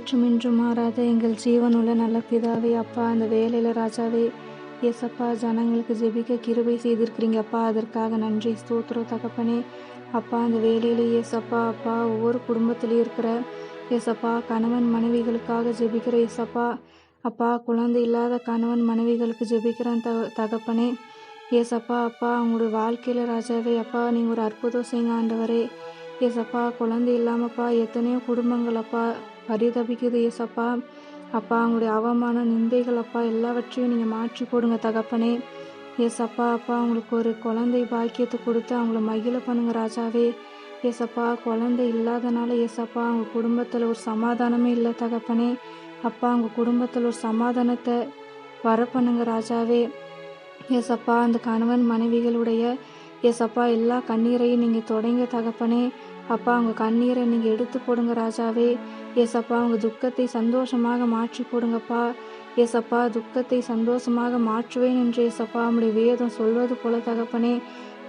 நேற்றும் இன்றும் மாறாத எங்கள் ஜீவனுள்ள நல்ல பிதாவே அப்பா, அந்த வேலையில் ராஜாவே ஏசப்பா ஜனங்களுக்கு ஜெபிக்க கிருபை செய்திருக்கிறீங்க அப்பா, அதற்காக நன்றி ஸ்தோத்திரம் தகப்பனே. அப்பா அந்த வேலையில் ஏசப்பா அப்பா ஒவ்வொரு குடும்பத்திலையும் இருக்கிற ஏசப்பா கணவன் மனைவிகளுக்காக ஜெபிக்கிற ஏசப்பா அப்பா, குழந்தை இல்லாத கணவன் மனைவிகளுக்கு ஜெபிக்கிறேன் தகப்பனே. ஏசப்பா அப்பா அவங்களுடைய வாழ்க்கையில் ராஜாவே அப்பா நீங்கள் ஒரு அற்புதம் செய்யுங்க ஆண்டவரே. ஏசப்பா குழந்தை இல்லாமப்பா எத்தனையோ குடும்பங்கள் அப்பா பரிதபிக்குது ஏசப்பா. அப்பா அவங்களுடைய அவமான நிந்தைகள் அப்பா எல்லாவற்றையும் நீங்கள் மாற்றி போடுங்க தகப்பனே. ஏசப்பா அப்பா அவங்களுக்கு ஒரு குழந்தை பாக்கியத்தை கொடுத்து அவங்கள மகிழ பண்ணுங்க ராஜாவே. ஏசப்பா குழந்தை இல்லாதனால ஏசப்பா அவங்க குடும்பத்தில் ஒரு சமாதானமே இல்லை தகப்பனே. அப்பா அவங்க குடும்பத்தில் ஒரு சமாதானத்தை வர பண்ணுங்க ராஜாவே. ஏசப்பா அந்த கணவன் மனைவிகளுடைய ஏசப்பா எல்லா கண்ணீரையும் நீங்கள் தொடங்க தகப்பனே. அப்பா அவங்க கண்ணீரை நீங்கள் எடுத்து போடுங்க ராஜாவே. ஏசப்பா அவங்க துக்கத்தை சந்தோஷமாக மாற்றி போடுங்கப்பா. ஏசப்பா துக்கத்தை சந்தோஷமாக மாற்றுவேன் என்று ஏசப்பா நம்முடைய வேதம் சொல்வது போல தகப்பனே.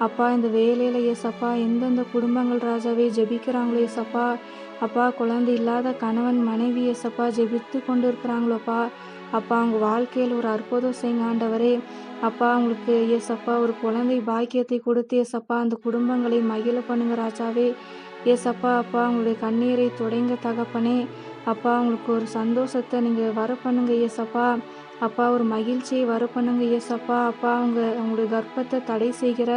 அப்பா இந்த வேலையில் ஏசப்பா எந்தெந்த குடும்பங்கள் ராஜாவே ஜெபிக்கிறாங்களோ ஏசப்பா அப்பா குழந்தை இல்லாத கணவன் மனைவி ஏசப்பா ஜெபித்து கொண்டு இருக்கிறாங்களோப்பா அப்பா அவங்க வாழ்க்கையில் ஒரு அற்புதம் செய்யுங்க ஆண்டவரே. அப்பா அவங்களுக்கு ஏசப்பா ஒரு குழந்தை பாக்கியத்தை கொடுத்து ஏசப்பா அந்த குடும்பங்களை மகிழ பண்ணுங்க ராஜாவே. ஏசப்பா அப்பா அவங்களுடைய கண்ணீரை தொடங்க தகப்பனே. அப்பா அவங்களுக்கு ஒரு சந்தோஷத்தை நீங்கள் வர பண்ணுங்க ஏசப்பா. அப்பா ஒரு மகிழ்ச்சியை வர பண்ணுங்க ஏசப்பா. அப்பா அவங்களுடைய கர்ப்பத்தை தடை செய்கிற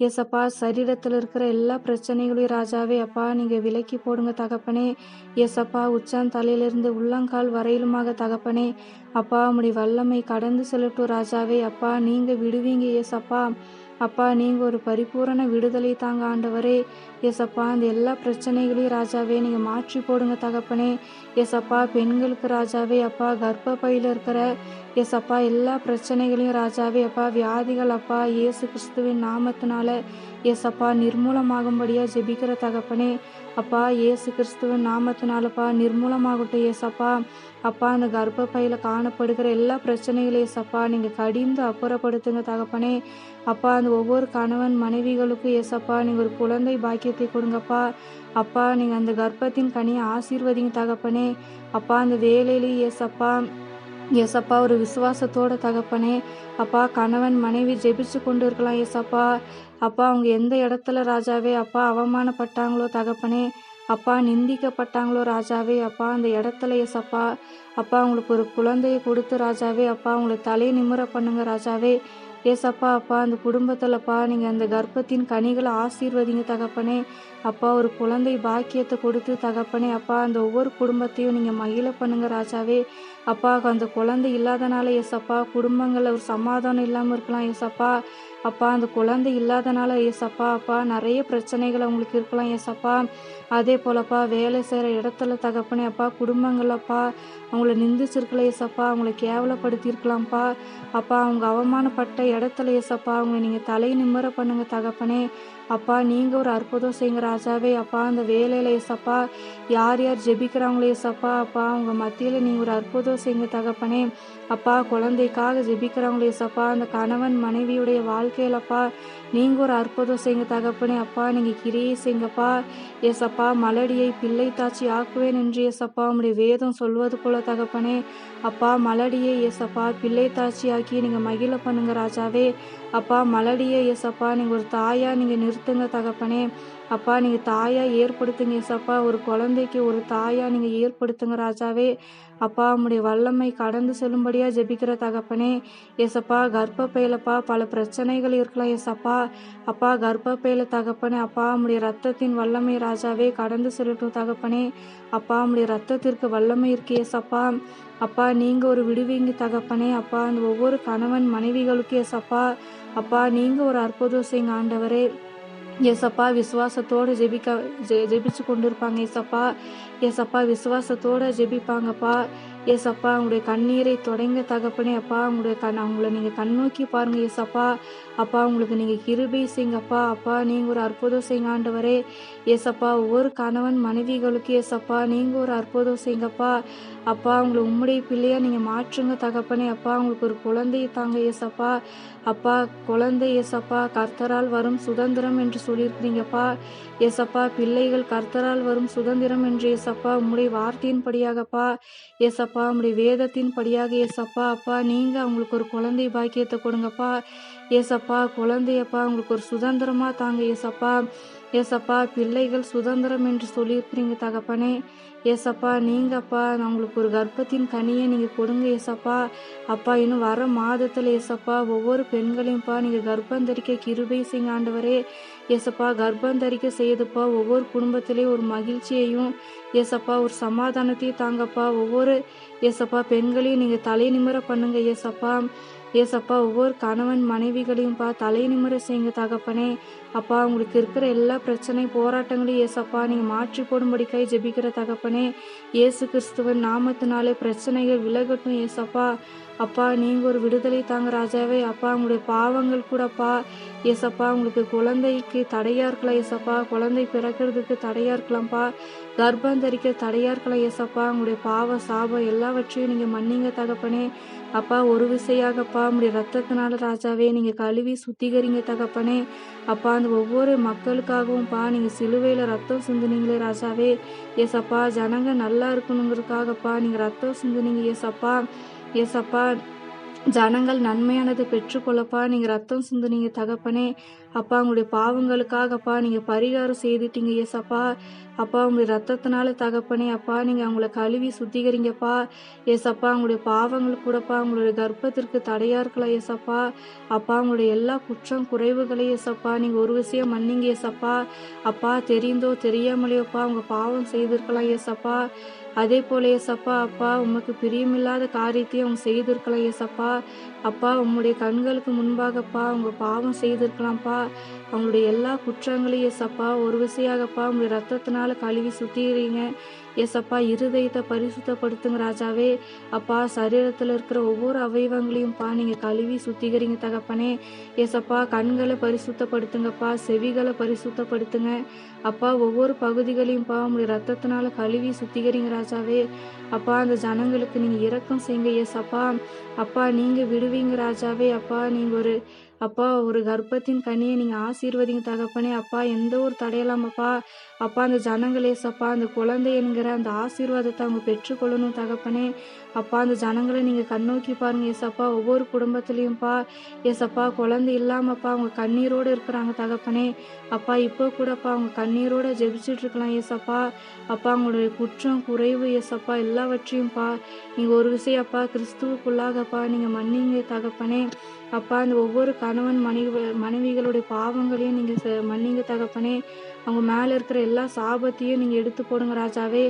ஏசப்பா சரீரத்தில் இருக்கிற எல்லா பிரச்சனைகளையும் ராஜாவே அப்பா நீங்கள் விலக்கி போடுங்க தகப்பனே. ஏசப்பா உச்சந்தலையிலிருந்து உள்ளங்கால் வரையிலுமாக தகப்பனே. அப்பா உம்முடைய வல்லமை கடந்து செல்லட்டும் ராஜாவே. அப்பா நீங்கள் விடுவீங்க ஏசப்பா. அப்பா நீங்கள் ஒரு பரிபூரண விடுதலை தாங்க ஆண்டவரே. ஏசப்பா அந்த எல்லா பிரச்சனைகளையும் ராஜாவே நீங்கள் மாற்றி போடுங்க தகப்பனே. ஏசப்பா பெண்களுக்கு ராஜாவே அப்பா கர்ப்பப்பையில் இருக்கிற ஏசப்பா எல்லா பிரச்சனைகளையும் ராஜாவே அப்பா வியாதிகள் அப்பா இயேசு கிறிஸ்துவின் நாமத்தினால ஏசப்பா நிர்மூலமாகும்படியா ஜெபிக்கிற தகப்பனே. அப்பா இயேசு கிறிஸ்துவின் நாமத்தினாலப்பா நிர்மூலமாகட்டும் ஏசப்பா. அப்பா அந்த கர்ப்பப்பையில் காணப்படுகிற எல்லா பிரச்சனைகளையும் ஏசப்பா நீங்கள் கடிந்து அப்புறப்படுத்துங்க தகப்பனே. அப்பா அந்த ஒவ்வொரு கணவன் மனைவிகளுக்கும் ஏசப்பா நீங்கள் ஒரு குழந்தை பாக்கியத்தை கொடுங்கப்பா. அப்பா நீங்கள் அந்த கர்ப்பத்தின் கனியை ஆசீர்வதிங்க தகப்பனே. அப்பா அந்த வேலையிலேயே ஏசப்பா ஒரு விசுவாசத்தோட தகப்பனே. அப்பா கணவன் மனைவி ஜெபிச்சு கொண்டு இருக்கலாம் ஏசப்பா. அப்பா அவங்க எந்த இடத்துல ராஜாவே அப்பா அவமானப்பட்டாங்களோ தகப்பனே. அப்பா நிந்திக்கப்பட்டாங்களோ ராஜாவே அப்பா அந்த இடத்துல ஏசப்பா அப்பா அவங்களுக்கு ஒரு குழந்தையை கொடுத்து ராஜாவே அப்பா அவங்களை தலை நிமிர பண்ணுங்க ராஜாவே. ஏசப்பா அப்பா அந்த குடும்பத்தில்ப்பா நீங்கள் அந்த கர்ப்பத்தின் கனிகளை ஆசீர்வதிங்க தகப்பனே. அப்பா ஒரு குழந்தை பாக்கியத்தை கொடுத்து தகப்பனே அப்பா அந்த ஒவ்வொரு குடும்பத்தையும் நீங்கள் மகிழ பண்ணுங்க ராஜாவே. அப்பா அந்த குழந்தை இல்லாதனால ஏசப்பா குடும்பங்களில் ஒரு சமாதானம் இல்லாமல் இருக்கலாம் ஏசப்பா. அப்பா அந்த குழந்தை இல்லாதனால ஏசப்பா அப்பா நிறைய பிரச்சனைகள் அவங்களுக்கு இருக்கலாம் ஏசப்பா. அதே போலப்பா வேலை செய்கிற இடத்துல தகப்பனே அப்பா குடும்பங்களப்பா அவங்கள நிந்திச்சிருக்கலாம் ஏசப்பா. அவங்கள கேவலப்படுத்தியிருக்கலாம்ப்பா. அப்பா அவங்க அவமானப்பட்ட இடத்துல ஏசப்பா அவங்க நீங்கள் தலை நிமிர பண்ணுங்க தகப்பனே. அப்பா நீங்கள் ஒரு அற்புதம் செய்யுங்க ராஜாவே. அப்பா அந்த வேலையில் ஏசப்பா யார் யார் ஜெபிக்கிறாங்களோ ஏசப்பா அப்பா அவங்க மத்தியில் நீங்கள் ஒரு அற்புதம் செய்யுங்க தகப்பனே. அப்பா குழந்தைக்காக ஜெபிக்கிறாங்களோ ஏசப்பா அந்த கணவன் மனைவியுடைய வாழ்க்கையிலப்பா நீங்கள் ஒரு அற்புதம் செய்யுங்க தகப்பனே. அப்பா நீங்கள் கிரியை செய்யுங்கப்பா. ஏசப்பா மலடியை பிள்ளை தாச்சி ஆக்குவேன் என்று ஏசப்பா உம்முடைய வேதம் சொல்வது போல தகப்பனே. அப்பா மலடியை ஏசப்பா பிள்ளை தாச்சி ஆக்கி நீங்கள் மகிழ பண்ணுங்க ராஜாவே. அப்பா மலடியை ஏசப்பா நீங்கள் ஒரு தாயா நீங்கள் நிறுத்துங்க தகப்பனே. அப்பா நீங்கள் தாயா ஏற்படுத்துங்க ஏசப்பா. ஒரு குழந்தைக்கு ஒரு தாயா நீங்கள் ஏற்படுத்துங்க ராஜாவே. அப்பா உம்முடைய வல்லமை கடந்து செல்லும்படியா ஜெபிக்கிற தகப்பனே. ஏசப்பா கர்ப்பப்பையிலப்பா பல பிரச்சனைகள் இருக்கலாம் ஏசப்பா. அப்பா கர்ப்பப்பையில தகப்பனே அப்பா உம்முடைய ரத்தத்தின் வல்லமை ராஜாவே கடந்து செல்லட்டும் தகப்பனே. அப்பா உம்முடைய ரத்தத்திற்கு வல்லமை இருக்கு ஏசப்பா. அப்பா நீங்கள் ஒரு விடுவீங்க தகப்பனே. அப்பா அந்த ஒவ்வொரு கணவன் மனைவிகளுக்கு ஏசப்பா அப்பா நீங்கள் ஒரு அற்புதம் செய்யுங்க ஆண்டவரே. ஏசப்பா விசுவாசத்தோடு ஜெபிச்சு கொண்டு இருப்பாங்க ஏசப்பா. ஏசப்பா விசுவாசத்தோடு ஜெபிப்பாங்கப்பா. ஏசப்பா அவங்களுடைய கண்ணீரை தொடங்க தகப்பனே அப்பா. அவங்கள நீங்க கண்ணோக்கி பாருங்க ஏசப்பா. அப்பா உங்களுக்கு நீங்க கிருபை செய்யுங்கப்பா. அப்பா நீங்க ஒரு அற்புதம் செய்யுங்க ஆண்டவரே. ஏசப்பா ஒவ்வொரு கணவன் மனைவிகளுக்கு ஏசப்பா நீங்க ஒரு அற்புதம் செய்யுங்கப்பா. அப்பா அவங்கள உம்முடைய பிள்ளையா நீங்க மாற்றுங்க தகப்பனே அப்பா. அவங்களுக்கு ஒரு குழந்தையை தாங்க ஏசப்பா. அப்பா குழந்தை ஏசப்பா கர்த்தரால் வரும் சுதந்திரம் என்று சொல்லியிருக்கிறீங்கப்பா. ஏசப்பா பிள்ளைகள் கர்த்தரால் வரும் சுதந்திரம் என்று ஏசப்பா உம்முடைய வார்த்தையின்படியாகப்பா. ஏசப்பா உம்முடைய வேதத்தின் படியாக ஏசப்பா அப்பா நீங்க அவங்களுக்கு ஒரு குழந்தை பாக்கியத்தை கொடுங்கப்பா. ஏசப்பா குழந்தையப்பா அவங்களுக்கு ஒரு சுதந்திரமா தாங்க ஏசப்பா. ஏசப்பா பிள்ளைகள் சுதந்திரம் என்று சொல்லியிருக்கிறீங்க தகப்பனே. ஏசப்பா நீங்கப்பா அவங்களுக்கு ஒரு கர்ப்பத்தின் கனியை நீங்க கொடுங்க ஏசப்பா. அப்பா இன்னும் வர மாதத்துல ஏசப்பா ஒவ்வொரு பெண்களையும்ப்பா நீங்க கர்ப்பம் தரிக்க கிருபை செய்யுங்க ஆண்டவரே. ஏசப்பா கர்ப்பம் தரிக்க செய்யுதுப்பா ஒவ்வொரு குடும்பத்திலேயும் ஒரு மகிழ்ச்சியையும் ஏசப்பா ஒரு சமாதானத்தையும் தாங்கப்பா. ஒவ்வொரு ஏசப்பா பெண்களையும் நீங்க தலை நிமிர பண்ணுங்க ஏசப்பா. ஏசப்பா ஒவ்வொரு கணவன் மனைவிகளையும்ப்பா தலை நிமிர செய்யுங்க தகப்பனே. அப்பா உங்களுக்கு இருக்கிற எல்லா பிரச்சனை போராட்டங்களையும் ஏசப்பா நீங்க மாற்றி போடும்படிக்காய் ஜெபிக்கிற தகப்பனே. இயேசு கிறிஸ்துவின் நாமத்தினாலே பிரச்சனைகள் விலகட்டும் ஏசப்பா. அப்பா நீங்க ஒரு விடுதலை தாங்க ராஜாவே. அப்பா உங்களுடைய பாவங்கள் கூடப்பா ஏசப்பா உங்களுக்கு குழந்தைக்கு தடையா இருக்கலாம் ஏசப்பா. குழந்தை பிறக்கிறதுக்கு தடையா இருக்கலாம்ப்பா. கர்ப்பம் தரிக்க தடையா இருக்கலாம் ஏசப்பா. உங்களுடைய பாவ சாபம் எல்லாவற்றையும் நீங்க மன்னிங்க தகப்பனே. அப்பா ஒரு விசையாகப்பா உங்களுடைய ரத்தத்தினால ராஜாவே நீங்க கழுவி சுத்திகரிங்க தகப்பனே. அப்பா அந்த ஒவ்வொரு மக்களுக்காகவும்ப்பா நீங்க சிலுவையில ரத்தம் சிந்துனீங்களே ராஜாவே. ஏசப்பா ஜனங்க நல்லா இருக்கணுங்கிறதுக்காகப்பா நீங்க ரத்தம் சிந்துனீங்க ஏசப்பா. ஏசப்பா ஜனங்கள் நன்மையானதை பெற்றுக்கொள்ளப்பா நீங்க ரத்தம் சிந்துனீங்க தகப்பனே. அப்பா உங்களுடைய பாவங்களுக்காகப்பா நீங்க பரிகாரம் செய்துட்டீங்க ஏசப்பா. அப்பா உங்களுடைய ரத்தத்தினால தகப்பனே அப்பா நீங்க அவங்கள கழுவி சுத்திகரிங்கப்பா. ஏசப்பா உங்களுடைய பாவங்கள் கூடப்பா உங்களுடைய கர்ப்பத்திற்கு தடையா இருக்கலாம் ஏசப்பா. அப்பா உங்களுடைய எல்லா குற்றம் குறைவுகளையும் ஏசப்பா நீங்க ஒரு விஷயம் மன்னிங்க ஏசப்பா. அப்பா தெரிந்தோ தெரியாமலையோப்பா உங்க பாவம் செய்திருக்கலாம் ஏசப்பா. அதே போல ஏசப்பா அப்பா உமக்கு பிரியமில்லாத காரியத்தையும் அவங்க செய்திருக்கலாம் ஏசப்பா. அப்பா உம்முடைய கண்களுக்கு முன்பாகப்பா அவங்க பாவம் செய்திருக்கலாம்ப்பா. அவங்களுடைய எல்லா குற்றங்களையும் ஏசப்பா ஒரு விசையாகப்பா உங்களுடைய ரத்தத்தினால கழுவி சுத்திகிறீங்க ஏசப்பா. இருதயத்தை பரிசுத்தப்படுத்துங்க ராஜாவே. அப்பா சரீரத்தில் இருக்கிற ஒவ்வொரு அவயவங்களையும்ப்பா நீங்க கழுவி சுத்திகரிங்க தகப்பனே. ஏசப்பா கண்களை பரிசுத்தப்படுத்துங்கப்பா. செவிகளை பரிசுத்தப்படுத்துங்க அப்பா. ஒவ்வொரு பகுதிகளையும்ப்பா உங்களுடைய ரத்தத்தினால கழுவி சுத்திகரிங்க ராஜாவே. அப்பா அந்த ஜனங்களுக்கு நீங்க இரக்கம் செய்யுங்க ஏசப்பா. அப்பா நீங்க விடுவீங்க ராஜாவே. அப்பா நீங்க ஒரு கர்ப்பத்தின் கனியை நீங்க ஆசீர்வதிங்க தகப்பனே. அப்பா எந்த ஒரு தடையலாமப்பா. அப்பா அந்த ஜனங்கள் ஏசப்பா அந்த குழந்தை என்கிற அந்த ஆசீர்வாதத்தை அவங்க பெற்றுக்கொள்ளணும் தகப்பனே. அப்பா அந்த ஜனங்களை நீங்க கண்ணோக்கி பாருங்க ஏசப்பா. ஒவ்வொரு குடும்பத்திலையும்ப்பா ஏசப்பா குழந்தை இல்லாமப்பா அவங்க கண்ணீரோடு இருக்கிறாங்க தகப்பனே. அப்பா இப்போ கூடப்பா அவங்க கண்ணீரோட ஜெபிச்சுட்டு இருக்கலாம் ஏசப்பா. அப்பா அவங்களுடைய குற்றம் குறைவு ஏசப்பா எல்லாவற்றையும்ப்பா நீங்க ஒரு விஷயப்பா கிறிஸ்துவுக்குள்ளாகப்பா நீங்க மன்னிங்க தகப்பனே. அப்பா அந்த ஒவ்வொரு கணவன் மனைவிகளுடைய பாவங்களையும் நீங்க மன்னிங்க தகப்பனே. அவங்க மேல இருக்கிற எல்லா சாபத்தையும் நீங்க எடுத்து போடுங்க ராஜாவே.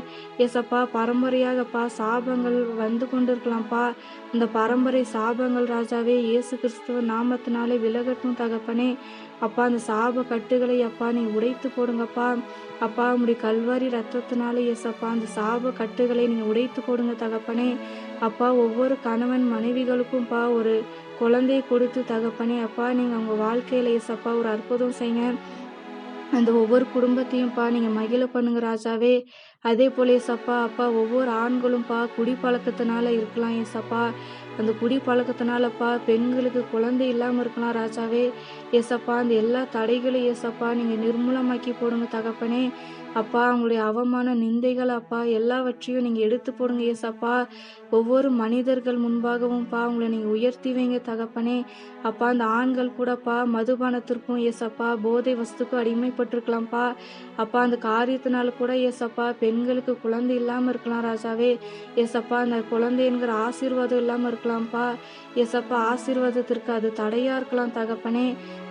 ஏசப்பா பரம்பரையாகப்பா சாபங்கள் வந்து கொண்டு இருக்கலாம்ப்பா. இந்த பரம்பரை சாபங்கள் ராஜாவே இயேசு கிறிஸ்துவ நாமத்தினாலே விலகட்டும் தகப்பனே. அப்பா அந்த சாப கட்டுகளை அப்பா நீங்க உடைத்து போடுங்கப்பா. அப்பா உங்களுடைய கல்வாரி ரத்தத்தினாலே ஏசப்பா அந்த சாப கட்டுகளை நீங்க உடைத்து போடுங்க தகப்பனே. அப்பா ஒவ்வொரு கணவன் மனைவிகளுக்கும்ப்பா ஒரு குழந்தையை கொடுத்து தகப்பனே அப்பா நீங்க அவங்க வாழ்க்கையில ஏசப்பா ஒரு அற்புதம் செய்யுங்க. அந்த ஒவ்வொரு குடும்பத்தையும்ப்பா நீங்க மகிழ பண்ணுங்க ராஜாவே. அதே போல ஏசப்பா அப்பா ஒவ்வொரு ஆண்களும்ப்பா குடிப்பழக்கத்தினால இருக்கலாம் ஏசப்பா. அந்த குடிப்பழக்கத்தினாலப்பா பெண்களுக்கு குழந்தை இல்லாம இருக்கலாம் ராஜாவே. ஏசப்பா அந்த எல்லா தடைகளையும் ஏசப்பா நீங்க நிர்மூலமாக்கி போடுங்க தகப்பனே. அப்பா அவங்களுடைய அவமான நிந்தைகள் அப்பா எல்லாவற்றையும் நீங்க எடுத்து போடுங்க ஏசப்பா. ஒவ்வொரு மனிதர்கள் முன்பாகவும்ப்பா அவங்களை நீங்க உயர்த்தி வைங்க தகப்பனே. அப்பா அந்த ஆண்கள் கூடப்பா மதுபானத்திற்கும் ஏசப்பா போதை வஸ்துக்கும் அடிமைப்பட்டிருக்கலாம்ப்பா. அப்பா அந்த காரியத்தினால கூட ஏசப்பா பெண்களுக்கு குழந்தை இல்லாம இருக்கலாம் ராஜாவே. ஏசப்பா அந்த குழந்தை என்கிற ஆசீர்வாதம் இல்லாம இருக்கலாம்ப்பா. ஏசப்பா ஆசீர்வாதத்திற்கு அது தடையா இருக்கலாம் தகப்பனே.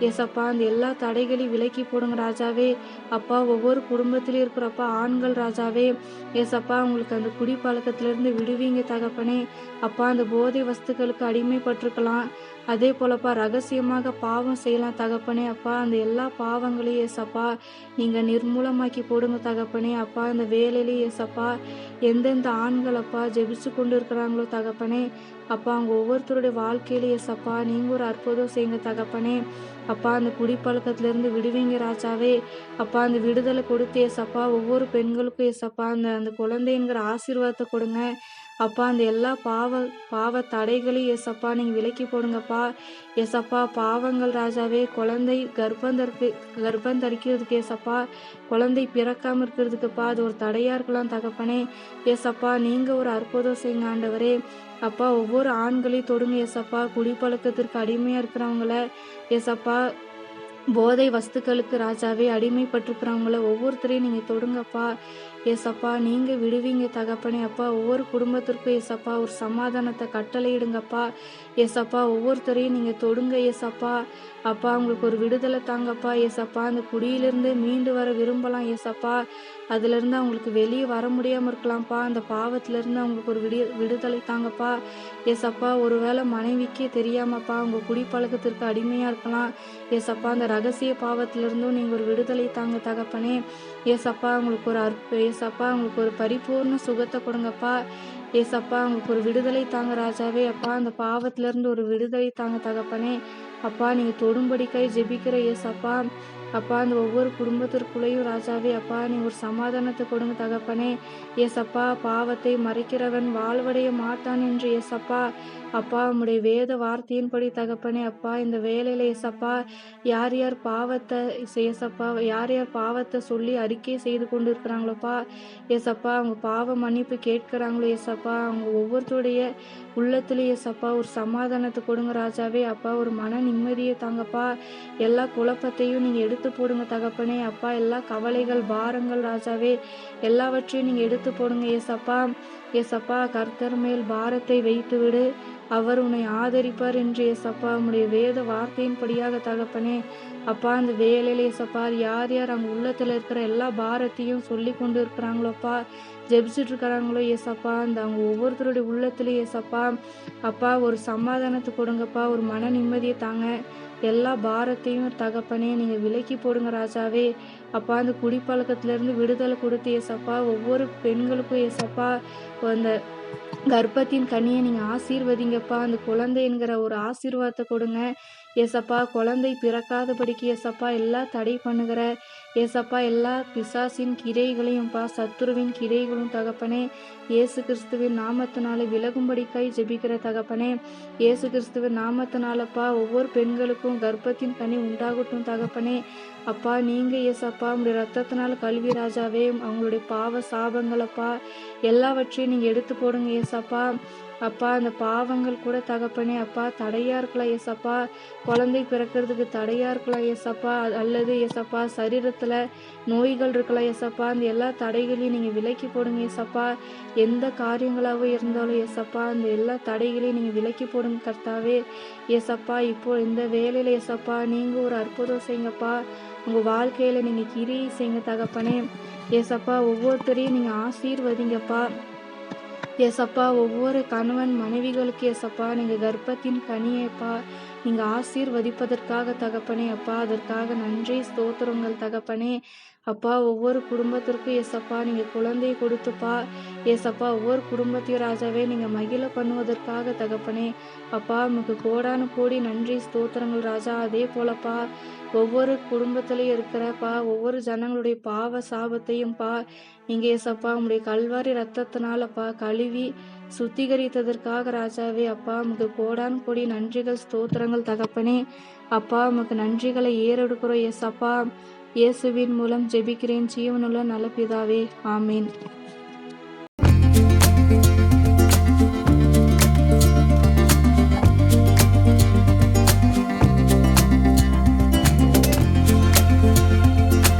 ஏசப்பா அந்த எல்லா தடைகளையும் விலக்கி போடுங்க ராஜாவே. அப்பா ஒவ்வொரு குடும்பத்திலும் இருக்கிறப்பா ஆண்கள் ராஜாவே. ஏசப்பா உங்களுக்கு அந்த குடிப்பழக்கத்திலிருந்து விடுவீங்க தகப்பனே. அப்பா அந்த போதை வஸ்துக்களுக்கு அடிமைப்பட்டிருக்கலாம். அதே போலப்பா ரகசியமாக பாவம் செய்யலாம் தகப்பனே அப்பா. அந்த எல்லா பாவங்களையும் ஏசப்பா நீங்க நிர்மூலமாக்கி போடுங்க தகப்பனே அப்பா. இந்த வேலையிலேயே ஏசப்பா எந்தெந்த ஆண்கள் அப்பா ஜெபிச்சு கொண்டு இருக்கிறாங்களோ தகப்பனே அப்பா, அவங்க ஒவ்வொருத்தருடைய வாழ்க்கையிலே ஏசப்பா நீங்க ஒரு அற்புதம் செய்யுங்க தகப்பனே அப்பா. அந்த குடிப்பழக்கத்திலிருந்து விடுவீங்க ராஜாவே அப்பா. அந்த விடுதலை கொடுத்து ஏசப்பா ஒவ்வொரு பெண்களுக்கும் ஏசப்பா அந்த அந்த குழந்தைங்கிற ஆசீர்வாதத்தை கொடுங்க அப்பா. அந்த எல்லா பாவ தடைகளையும் ஏசப்பா நீங்க விலக்கி போடுங்கப்பா ஏசப்பா. பாவங்கள் ராஜாவே குழந்தை கர்ப்பம் தரிக்கிறதுக்கு ஏசப்பா, குழந்தை பிறக்காம இருக்கிறதுக்குப்பா அது ஒரு தடையா இருக்கலாம் தகப்பனே ஏசப்பா. நீங்க ஒரு அற்புதம் செய்யுங்க ஆண்டவரே அப்பா. ஒவ்வொரு ஆண்களையும் தொடுங்க ஏசப்பா. குடிப்பழக்கத்திற்கு அடிமையா இருக்கிறவங்கள ஏசப்பா, போதை வஸ்துக்களுக்கு ராஜாவே அடிமைப்பட்டிருக்கிறவங்கள ஒவ்வொருத்தரையும் நீங்க தொடுங்கப்பா ஏசப்பா. நீங்க விடுவீங்க தகப்பனே அப்பா. ஒவ்வொரு குடும்பத்திற்கும் ஏசப்பா ஒரு சமாதானத்தை கட்டளையிடுங்கப்பா ஏசப்பா. ஒவ்வொருத்தரையும் நீங்க தொடுங்க ஏசப்பா அப்பா. அவங்களுக்கு ஒரு விடுதலை தாங்கப்பா ஏசப்பா. அந்த குடியிலிருந்து மீண்டு வர விரும்பலாம் ஏசப்பா. அதுலேருந்து அவங்களுக்கு வெளியே வர முடியாமல் இருக்கலாம்ப்பா. அந்த பாவத்திலேருந்து அவங்களுக்கு ஒரு விடுதலை தாங்கப்பா ஏசப்பா. ஒருவேளை மனைவிக்கே தெரியாமப்பா அவங்க குடிப்பழக்கத்திற்கு அடிமையாக இருக்கலாம் ஏசப்பா. அந்த ரகசிய பாவத்திலிருந்தும் நீங்கள் ஒரு விடுதலை தாங்க தகப்பனே ஏசப்பா. அவங்களுக்கு ஒரு ஏசப்பா அவங்களுக்கு ஒரு பரிபூர்ண சுகத்தை கொடுங்கப்பா ஏசப்பா. அவங்களுக்கு ஒரு விடுதலை தாங்க ராஜாவே அப்பா. அந்த பாவத்திலிருந்து ஒரு விடுதலை தாங்க தகப்பனே அப்பா. நீங்கள் தொடும்படிக்காய் ஜெபிக்கிற ஏசப்பா அப்பா. அந்த ஒவ்வொரு குடும்பத்திற்குள்ளேயும் ராஜாவே அப்பா நீங்க ஒரு சமாதானத்தை கொடுங்க தகப்பனே ஏசப்பா. பாவத்தை மறைக்கிறவன் வாழ்வடைய மாட்டான் என்று ஏசப்பா அப்பா. உம்முடைய வேத வார்த்தையின்படி தகப்பனே அப்பா. இந்த வேலையில ஏசப்பா யார் யார் பாவத்தை ஏசப்பா யார் யார் பாவத்தை சொல்லி அறிக்கை செய்து கொண்டு இருக்கிறாங்களோப்பா ஏசப்பா, அவங்க பாவ மன்னிப்பு கேட்கிறாங்களோ ஏசப்பா, அவங்க ஒவ்வொருத்தருடைய உள்ளத்துலேயே ஏசப்பா ஒரு சமாதானத்தை கொடுங்க ராஜாவே அப்பா. ஒரு மன நிம்மதியை தாங்கப்பா. எல்லா குழப்பத்தையும் நீங்க எடுத்து போடுங்க தகப்பனே அப்பா. எல்லா கவலைகள் பாரங்கள் ராஜாவே எல்லாவற்றையும் நீங்க எடுத்து போடுங்க ஏசப்பா ஏசப்பா. கர்த்தர் மேல் பாரத்தை வைத்து விடு, அவர் உன்னை ஆதரிப்பார் என்று ஏசப்பா உம்முடைய வேத வார்த்தையின்படியாக தகப்பனே அப்பா. அந்த வேலையில ஏசப்பா யார் யார் அவங்க உள்ளத்துல இருக்கிற எல்லா பாரத்தையும் சொல்லி கொண்டு இருக்கிறாங்களோப்பா, ஜெபிச்சுட்டு இருக்கிறாங்களோ ஏசப்பா, அந்த அவங்க ஒவ்வொருத்தருடைய உள்ளத்துலேயும் ஏசப்பா அப்பா ஒரு சமாதானத்தை கொடுங்கப்பா. ஒரு மன நிம்மதியை தாங்க. எல்லா பாரத்தையும் தகப்பனே நீங்க விலக்கி போடுங்க ராஜாவே அப்பா. அந்த குடிப்பழக்கத்திலிருந்து விடுதலை கொடுத்து ஏசப்பா ஒவ்வொரு பெண்களுக்கும் ஏசப்பா அந்த கர்ப்பத்தின் கனியை நீங்க ஆசீர்வதிங்கப்பா. அந்த குழந்தை என்கிற ஒரு ஆசீர்வாதத்தை கொடுங்க ஏசப்பா. குழந்தை பிறக்காதபடிக்கு ஏசப்பா எல்லா தடை பண்ணுகிற ஏசப்பா எல்லா பிசாசின் கிரைகளையும்ப்பா சத்துருவின் கிரைகளும் தகப்பனே இயேசு கிறிஸ்துவின் நாமத்தினால விலகும்படிக்காய் ஜெபிக்கிற தகப்பனே இயேசு கிறிஸ்துவின் நாமத்தினாலப்பா ஒவ்வொரு பெண்களுக்கும் கர்ப்பத்தின் கனி உண்டாகட்டும் தகப்பனே அப்பா. நீங்க ஏசப்பா உங்களுடைய ரத்தத்தினால கல்வி ராஜாவே அவங்களுடைய பாவ சாபங்களப்பா எல்லாவற்றையும் நீங்க எடுத்து போடுங்க ஏசப்பா அப்பா. அந்த பாவங்கள் கூட தகப்பனே அப்பா தடையா இருக்கலாம் ஏசப்பா. குழந்தை பிறக்கிறதுக்கு தடையா இருக்கலாம் ஏசப்பா. அல்லது ஏசப்பா சரீரத்துல நோய்கள் இருக்கலாம் ஏசப்பா. அந்த எல்லா தடைகளையும் நீங்க விலக்கி போடுங்க ஏசப்பா. எந்த காரியங்களாகவும் இருந்தாலும் ஏசப்பா அந்த எல்லா தடைகளையும் நீங்க விலக்கி போடுங்க கர்த்தாவே ஏசப்பா. இப்போ இந்த வேலையில ஏசப்பா நீங்க ஒரு அற்புதம் செய்யுங்கப்பா. உங்க வாழ்க்கையில நீங்க கிரியை செய்யுங்க தகப்பனே ஏசப்பா. ஒவ்வொருத்தரையும் நீங்க ஆசீர்வதிங்கப்பா ஏசப்பா. ஒவ்வொரு கணவன் மனைவிகளுக்கு ஏசப்பா நீங்க கர்ப்பத்தின் கனியப்பா நீங்க ஆசீர்வதிப்பதற்காக தகப்பனே அப்பா. அதற்காக நன்றி ஸ்தோத்திரங்கள் தகப்பனே அப்பா. ஒவ்வொரு குடும்பத்திற்கும் ஏசப்பா நீங்க குழந்தையை கொடுத்துப்பா ஏசப்பா. ஒவ்வொரு குடும்பத்தையும் ராஜாவே நீங்க மகிழ பண்ணுவதற்காக தகப்பனே அப்பா. உமக்கு கோடான கோடி நன்றி ஸ்தோத்திரங்கள் ராஜா. அதே போலப்பா ஒவ்வொரு குடும்பத்திலையும் இருக்கிறப்பா ஒவ்வொரு ஜனங்களுடைய பாவ சாபத்தையும்ப்பா நீங்க ஏசப்பா உங்களுடைய கல்வாரி ரத்தத்தினாலப்பா கழுவி சுத்திகரித்ததற்காக ராஜாவே அப்பா உமக்கு கோடான் கோடி நன்றிகள் ஸ்தோத்திரங்கள் தகப்பனே அப்பா. உமக்கு நன்றிகளை ஏறெடுக்கிறோம் ஏசப்பா. இயேசுவின் மூலம் ஜெபிக்கிறேன் ஜீவனுள்ள நல்ல பிதாவே, ஆமீன்.